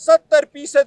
70%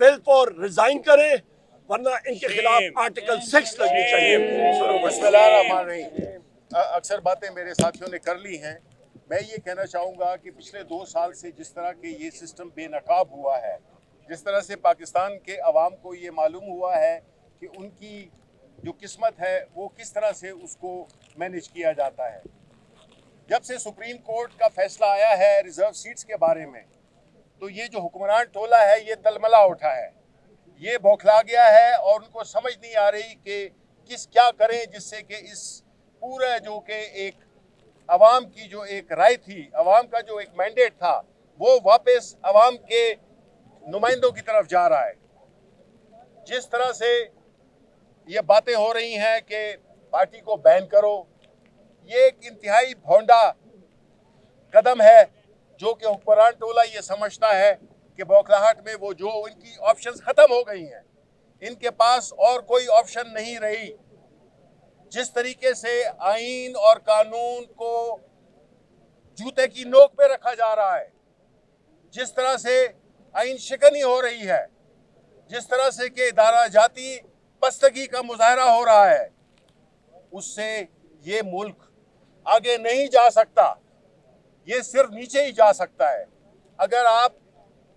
فیل four resign کریں ورنہ ان کے خلاف آرٹیکل 6 لگنی چاہیے. بسم اللہ الرحمن الرحیم. اکثر باتیں میرے ساتھیوں نے کر لی ہیں. میں یہ کہنا چاہوں گا کہ پچھلے 2 سال سے جس طرح کے یہ سسٹم بے نقاب ہوا ہے، جس طرح سے پاکستان کے عوام کو یہ معلوم ہوا ہے کہ ان کی جو قسمت ہے وہ کس طرح سے اس کو مینیج کیا جاتا ہے. جب سے سپریم کورٹ کا فیصلہ آیا ہے ریزرو سیٹس کے بارے میں، تو یہ جو حکمران ٹولہ ہے یہ تلملا اٹھا ہے، یہ بوکھلا گیا ہے اور ان کو سمجھ نہیں آ رہی کہ کیا کریں جس سے کہ اس پورا جو کہ ایک عوام کی جو ایک رائے تھی، عوام کا جو ایک مینڈیٹ تھا، وہ واپس عوام کے نمائندوں کی طرف جا رہا ہے. جس طرح سے یہ باتیں ہو رہی ہیں کہ پارٹی کو بین کرو، یہ ایک انتہائی بھونڈا قدم ہے جو کہ حکمران ٹولہ یہ سمجھتا ہے کہ بوکھلاہٹ میں وہ جو ان کی آپشنز ختم ہو گئی ہیں، ان کے پاس اور کوئی آپشن نہیں رہی. جس طریقے سے آئین اور قانون کو جوتے کی نوک پہ رکھا جا رہا ہے، جس طرح سے آئین شکنی ہو رہی ہے، جس طرح سے کہ ادارہ جاتی پستگی کا مظاہرہ ہو رہا ہے، اس سے یہ ملک آگے نہیں جا سکتا، یہ صرف نیچے ہی جا سکتا ہے. اگر آپ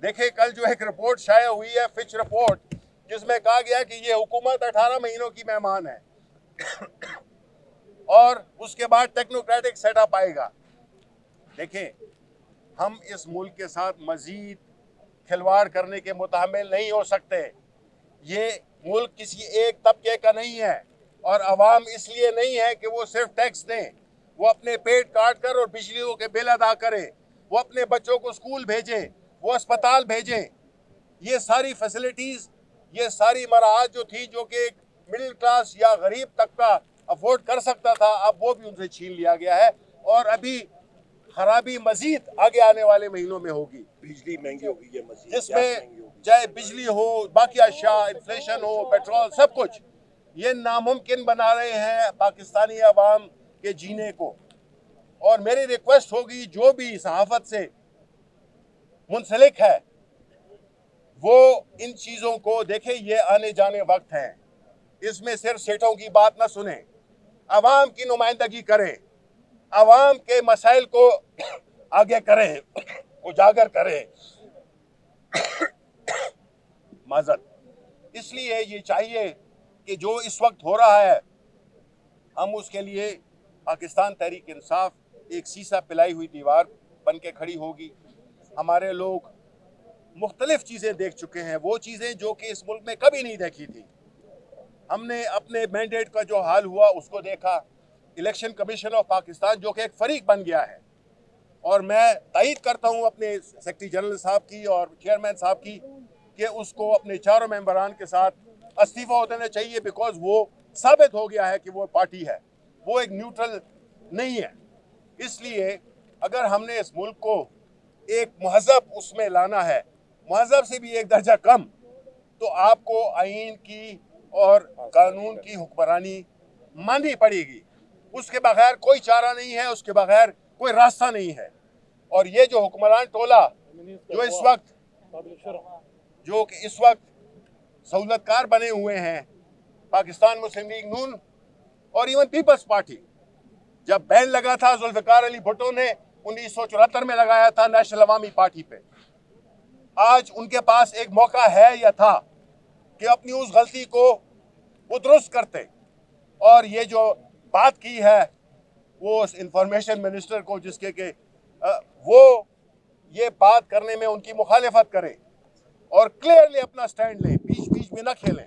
دیکھیں کل جو ایک رپورٹ شائع ہوئی ہے، فچ رپورٹ، جس میں کہا گیا کہ یہ حکومت 18 مہینوں کی مہمان ہے اور اس کے بعد ٹیکنوکریٹک سیٹ اپ آئے گا. دیکھیں، ہم اس ملک کے ساتھ مزید کھلواڑ کرنے کے متحمل نہیں ہو سکتے. یہ ملک کسی ایک طبقے کا نہیں ہے اور عوام اس لیے نہیں ہے کہ وہ صرف ٹیکس دیں، وہ اپنے پیٹ کاٹ کر اور بجلیوں کے بل ادا کریں، وہ اپنے بچوں کو اسکول بھیجیں، وہ اسپتال بھیجیں. یہ ساری فیسلٹیز، یہ ساری مراحت جو تھی جو کہ ایک مڈل کلاس یا غریب طبقہ افورڈ کر سکتا تھا، اب وہ بھی ان سے چھین لیا گیا ہے اور ابھی خرابی مزید آگے آنے والے مہینوں میں ہوگی. بجلی مہنگی ہوگی ہے مزید، جس میں چاہے بجلی ہو، باقی اشیاء، انفلیشن ہو، پیٹرول، سب کچھ یہ ناممکن بنا رہے ہیں پاکستانی عوام کے جینے کو. اور میری ریکویسٹ ہوگی جو بھی صحافت سے منسلک ہے وہ ان چیزوں کو دیکھیں. یہ آنے جانے وقت ہے، اس میں صرف سیٹوں کی بات نہ سنیں، عوام کی نمائندگی کریں، عوام کے مسائل کو آگے کریں، اجاگر کریں. معذرت. اس لیے یہ چاہیے کہ جو اس وقت ہو رہا ہے، ہم اس کے لیے پاکستان تحریک انصاف ایک سیسا پلائی ہوئی دیوار بن کے کھڑی ہوگی. ہمارے لوگ مختلف چیزیں دیکھ چکے ہیں، وہ چیزیں جو کہ اس ملک میں کبھی نہیں دیکھی تھی. ہم نے اپنے مینڈیٹ کا جو حال ہوا اس کو دیکھا. الیکشن کمیشن آف پاکستان جو کہ ایک فریق بن گیا ہے، اور میں تائید کرتا ہوں اپنے سیکرٹری جنرل صاحب کی اور چیئرمین صاحب کی کہ اس کو اپنے چاروں ممبران کے ساتھ استعفیٰ دینا چاہیے، بیکاز وہ ثابت ہو گیا ہے کہ وہ پارٹی ہے، وہ ایک نیوٹرل نہیں ہے. اس لیے اگر ہم نے اس ملک کو ایک مہذب اس میں لانا ہے، مہذب سے بھی ایک درجہ کم، تو آپ کو آئین کی اور قانون کی حکمرانی ماننی پڑے گی. اس کے بغیر کوئی چارہ نہیں ہے، اس کے بغیر کوئی راستہ نہیں ہے. اور یہ جو حکمران ٹولہ جو اس وقت سہولت کار بنے ہوئے ہیں، پاکستان مسلم لیگ نون اور ایون پیپلز پارٹی، جب بین لگا تھا ذوالفقار علی بھٹو نے 1974 میں لگایا تھا نیشنل عوامی پارٹی پہ. آج ان کے پاس ایک موقع ہے یا تھا کہ اپنی اس غلطی کو وہ درست کرتے. اور یہ جو بات کی ہے وہ اس انفارمیشن منسٹر کو، جس کے کہ وہ یہ بات کرنے میں ان کی مخالفت کرے اور کلیئرلی اپنا سٹینڈ لیں، بیچ بیچ میں نہ کھیلیں.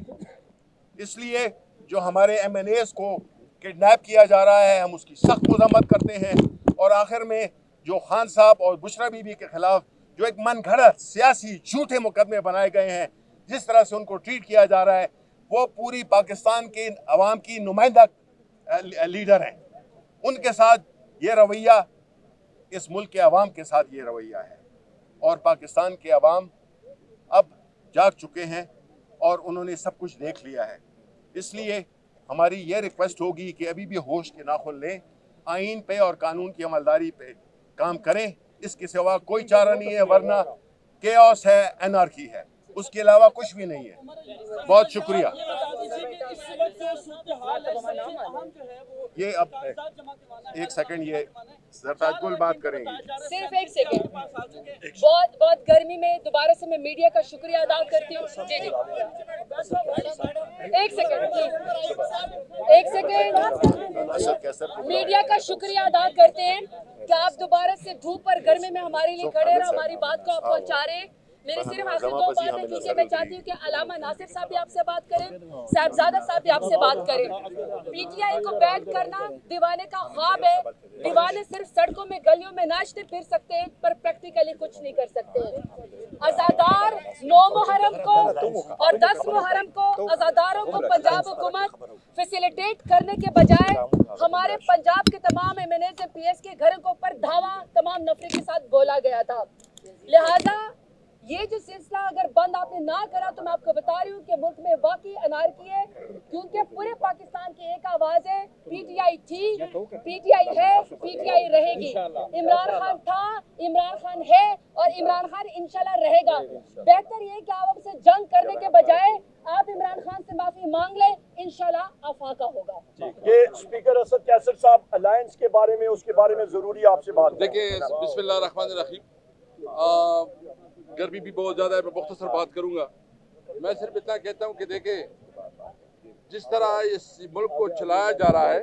اس لیے جو ہمارے ایم این ایز کو کڈنیپ کیا جا رہا ہے، ہم اس کی سخت مذمت کرتے ہیں. اور آخر میں جو خان صاحب اور بشرا بی بی کے خلاف جو ایک من گھڑت سیاسی جھوٹے مقدمے بنائے گئے ہیں، جس طرح سے ان کو ٹریٹ کیا جا رہا ہے، وہ پوری پاکستان کے عوام کی نمائندہ لیڈر ہیں. ان کے ساتھ یہ رویہ، اس ملک کے عوام کے ساتھ یہ رویہ ہے. اور پاکستان کے عوام اب جاگ چکے ہیں اور انہوں نے سب کچھ دیکھ لیا ہے. اس لیے ہماری یہ ریکویسٹ ہوگی کہ ابھی بھی ہوش کے ناخن لیں، آئین پہ اور قانون کی عملداری پہ کام کریں. اس کے سوا کوئی چارہ نہیں ہے، ورنہ کیوس ہے، انارکی ہے. اس کے علاوہ کچھ بھی نہیں ہے. بہت شکریہ. یہ اب ایک سیکنڈ, یہ سرتاج گل بات کریں گے. صرف ایک سیکنڈ. بہت بہت گرمی میں دوبارہ سے میں میڈیا کا شکریہ ادا کرتی ہوں. جی جی ایک سیکنڈ میڈیا کا شکریہ ادا کرتے ہیں کہ آپ دوبارہ سے دھوپ اور گرمی میں ہمارے لیے کھڑے اور ہماری بات کو آپ پہنچا رہے ہیں. میری صرف آخر دو بات ہے کیونکہ میں چاہتی ہوں کہ علامہ ناصر صاحب بھی آپ سے بات کریں, صاحبزادہ صاحب بھی آپ سے بات کریں. پی ٹی آئی کو بین کرنا دیوانے کا خواب ہے. دیوانے صرف سڑکوں میں گلیوں میں ناچتے پھر سکتے ہیں پر پریکٹیکلی کچھ نہیں کر سکتے ہیں. عزادار 9 محرم کو اور 10 محرم کو عزاداروں کو پنجاب حکومت فیسیلیٹیٹ کرنے کے بجائے ہمارے پنجاب کے تمام ایم این ایز پی ایس کے گھروں کے اوپر دھاوا تمام نفرے کے ساتھ بولا گیا تھا. لہذا یہ جو سلسلہ اگر بند آپ نے نہ کرا تو میں آپ کو بتا رہی ہوں کہ ملک میں واقعی انارکی ہے, کیونکہ پورے پاکستان کی ایک آواز ہے, پی ٹی آئی تھی, پی ٹی آئی ہے, پی ٹی آئی رہے گی. عمران خان تھا, عمران خان ہے اور عمران خان انشاءاللہ رہے گا. بہتر یہ کہ آپ سے جنگ کرنے کے بجائے آپ عمران خان سے معافی مانگ لیں, انشاءاللہ افاقہ ہوگا. یہ اسپیکر اسد کیسر صاحب الائنس کے بارے میں, اس کے بارے میں ضروری آپ سے بات. دیکھیں, بسم اللہ الرحمن الرحیم. گرمی بھی بہت زیادہ ہے, میں مختصر بات کروں گا. میں صرف اتنا کہتا ہوں کہ دیکھیں, جس طرح اس ملک کو چلایا جا رہا ہے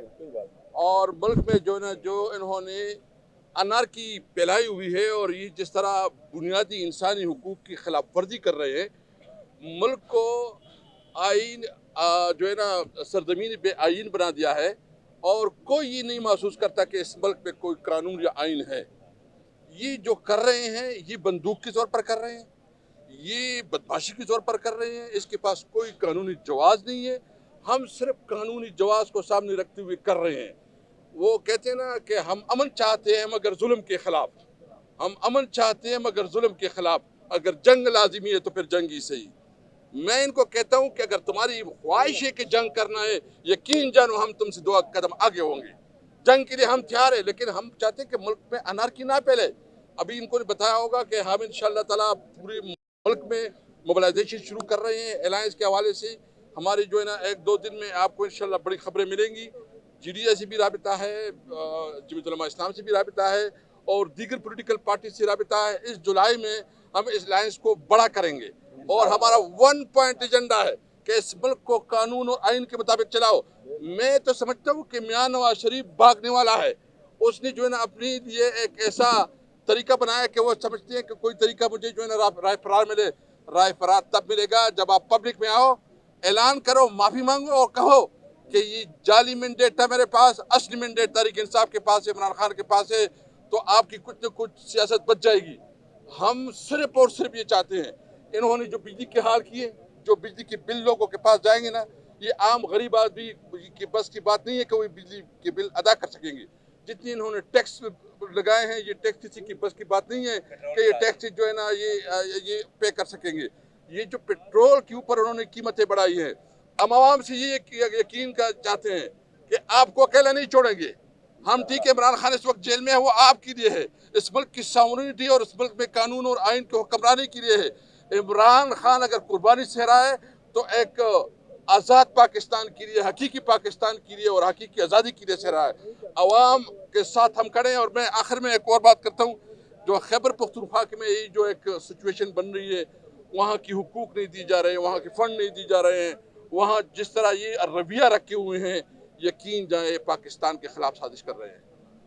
اور ملک میں جو نا جو انہوں نے انارکی پھیلائی ہوئی ہے اور یہ جس طرح بنیادی انسانی حقوق کی خلاف ورزی کر رہے ہیں, ملک کو آئین جو ہے نا سرزمین بے آئین بنا دیا ہے اور کوئی یہ نہیں محسوس کرتا کہ اس ملک میں کوئی قانون یا آئین ہے. یہ جو کر رہے ہیں یہ بندوق کے زور پر کر رہے ہیں, یہ بدماشی کے زور پر کر رہے ہیں. اس کے پاس کوئی قانونی جواز نہیں ہے. ہم صرف قانونی جواز کو سامنے رکھتے ہوئے کر رہے ہیں. وہ کہتے ہیں نا کہ ہم امن چاہتے ہیں مگر ظلم کے خلاف, ہم امن چاہتے ہیں مگر ظلم کے خلاف. اگر جنگ لازمی ہے تو پھر جنگ ہی صحیح. میں ان کو کہتا ہوں کہ اگر تمہاری خواہش ہے کہ جنگ کرنا ہے, یقین جانو ہم تم سے 2 قدم آگے ہوں گے. جنگ کے لیے ہم تیار ہیں, لیکن ہم چاہتے ہیں کہ ملک میں انارکی نہ پھیلے. ابھی ان کو بتایا ہوگا کہ ہم انشاءاللہ تعالیٰ پورے ملک میں موبلائزیشن شروع کر رہے ہیں. الائنس کے حوالے سے ہماری جو ہے نا 1-2 دن میں آپ کو انشاءاللہ بڑی خبریں ملیں گی. جی ڈی اے سے بھی رابطہ ہے, جمعیت علماء اسلام سے بھی رابطہ ہے اور دیگر پولیٹیکل پارٹی سے رابطہ ہے. اس جولائی میں ہم اس الائنس کو بڑا کریں گے اور ہمارا 1 پوائنٹ ایجنڈا ہے کہ اس ملک کو قانون اور آئین کے مطابق چلاؤ. میں تو سمجھتا ہوں کہ میاں نواز شریف بھاگنے والا ہے. اس نے جو ہے نا اپنے لیے ایک ایسا طریقہ بنایا کہ وہ سمجھتے ہیں کہ کوئی طریقہ مجھے جو ہے نا رائے فرار ملے. رائے فرار تب ملے گا جب آپ پبلک میں آؤ, اعلان کرو, معافی مانگو اور کہو کہ یہ جعلی مینڈیٹ تھا میرے پاس, اصلی مینڈیٹ تحریک انصاف کے پاس ہے, عمران خان کے پاس ہے, تو آپ کی کچھ نہ کچھ سیاست بچ جائے گی. ہم صرف اور صرف یہ چاہتے ہیں, انہوں نے جو بجلی کے حال کیے, جو بجلی کے بل لوگوں کے پاس جائیں گے نا, یہ عام غریب آدمی کی بس کی بات نہیں ہے کہ وہ بجلی کے بل ادا کر سکیں گے. جتنی انہوں نے ٹیکس لگائے ہیں, یہ ٹیکس کسی کی بس کی بات نہیں ہے کہ یہ ٹیکس جو ہے نا یہ پے کر سکیں گے. یہ جو پیٹرول کے اوپر انہوں نے قیمتیں بڑھائی ہیں, ہم عوام سے یہ یقین چاہتے ہیں کہ آپ کو اکیلا نہیں چھوڑیں گے. ہم ٹھیک ہے, عمران خان اس وقت جیل میں ہے, وہ آپ کے لیے ہے. اس ملک کی ساورنٹی اور اس ملک میں قانون اور آئین کی حکمرانی کے لیے ہے. عمران خان اگر قربانی سے رہا ہے تو ایک آزاد پاکستان کے لیے, حقیقی پاکستان کے لیے اور حقیقی آزادی کے لیے سے رہا ہے. عوام کے ساتھ ہم کھڑے ہیں. اور میں آخر میں ایک اور بات کرتا ہوں, جو خیبر پختونخوا میں یہ جو ایک سچویشن بن رہی ہے, وہاں کی حقوق نہیں دی جا رہے ہیں, وہاں کے فنڈ نہیں دی جا رہے ہیں, وہاں جس طرح یہ رویہ رکھے ہوئے ہیں, یقین جائے پاکستان کے خلاف سازش کر رہے ہیں.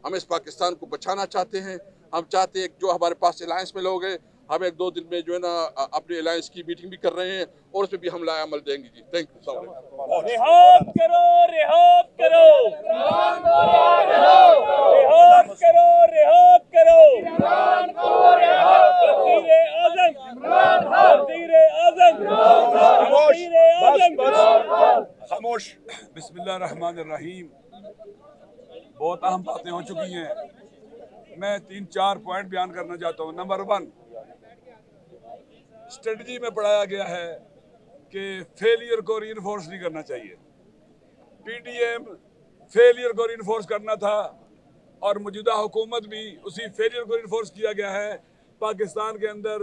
ہم اس پاکستان کو بچانا چاہتے ہیں. ہم چاہتے ہیں جو ہمارے پاس الائنس میں لوگ ہیں, ہم 1-2 دن میں جو ہے نا اپنے الائنس کی میٹنگ بھی کر رہے ہیں اور اس میں بھی ہم لائے عمل دیں گے. جی تھینک یو. رہاب کرو, رہاب کرو, رہاب کرو, رہاب کرو, وزیر اعظم, وزیر اعظم, وزیر اعظم. خاموش. بسم اللہ الرحمن الرحیم. بہت اہم باتیں ہو چکی ہیں, میں 3-4 پوائنٹ بیان کرنا چاہتا ہوں. نمبر 1, اسٹریٹجی میں پڑھایا گیا ہے کہ فیلئر کو ری انفورس نہیں کرنا چاہیے. پی ٹی ایم فیلئر کو ری انفورس کرنا تھا اور موجودہ حکومت بھی اسی فیلئر کو ری انفورس کیا گیا ہے. پاکستان کے اندر